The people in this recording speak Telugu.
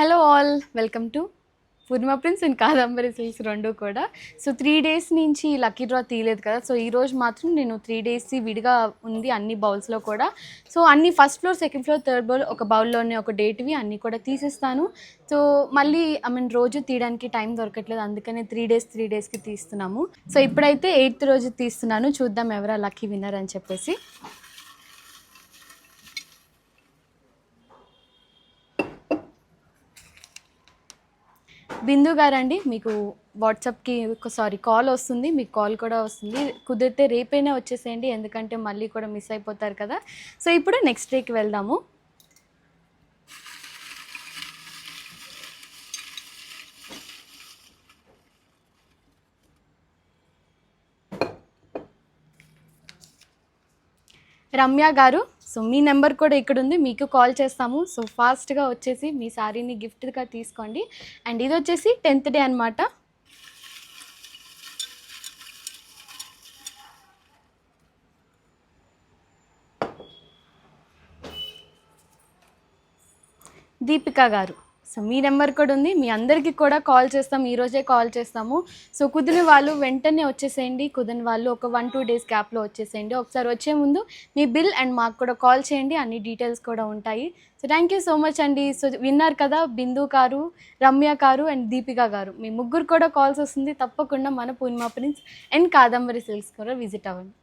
Hello all, welcome to Purnima prince and Kadambari silks రెండు కూడా. సో 3 days నుంచి లక్కీ డ్రా తీయలేదు కదా. సో ఈరోజు మాత్రం నేను 3 days విడిగా ఉంది అన్ని బౌల్స్లో కూడా. సో అన్ని first floor, second floor, third bowl ఒక బౌల్లోనే ఒక డేట్వి అన్నీ కూడా తీసేస్తాను. సో మళ్ళీ రోజు తీయడానికి టైం దొరకట్లేదు, అందుకనే 3 daysకి తీస్తున్నాము. సో ఇప్పుడైతే 8th రోజు తీస్తున్నాను, చూద్దాం ఎవరా లక్కీ విన్నర్ అని చెప్పేసి. బిందు గారండి, మీకు వాట్సాప్కి కాల్ వస్తుంది, మీకు కాల్ కూడా వస్తుంది. కుదిరితే రేపైనా వచ్చేసేయండి, ఎందుకంటే మళ్ళీ కూడా మిస్ అయిపోతారు కదా. సో ఇప్పుడు నెక్స్ట్ డేకి వెళ్దాము. రమ్య గారు, సో మీ నెంబర్ కూడా ఇక్కడ ఉంది, మీకు కాల్ చేస్తాము. సో ఫాస్ట్గా వచ్చేసి మీ శారీని గిఫ్ట్గా తీసుకోండి. అండ్ ఇది వచ్చేసి 10th డే అనమాట. దీపిక గారు, సో మీ నెంబర్ కూడా ఉంది, మీ అందరికీ కూడా కాల్ చేస్తాం, ఈరోజే కాల్ చేస్తాము. సో కుదిరిన వాళ్ళు వెంటనే వచ్చేసేయండి, కుదిరిన వాళ్ళు ఒక 1-2 days గ్యాప్లో వచ్చేసేయండి. ఒకసారి వచ్చే ముందు మీ బిల్ అండ్ మాకు కూడా కాల్ చేయండి, అన్ని డీటెయిల్స్ కూడా ఉంటాయి. So thank you so much అండి. సో విన్నారు కదా, బిందు గారు, రమ్య గారు అండ్ దీపిక గారు, మీ ముగ్గురు కూడా కాల్స్ వస్తుంది. తప్పకుండా మన పూర్ణిమ ప్రిన్స్ అండ్ కాదంబరి సిల్క్స్ కూడా విజిట్ అవ్వండి.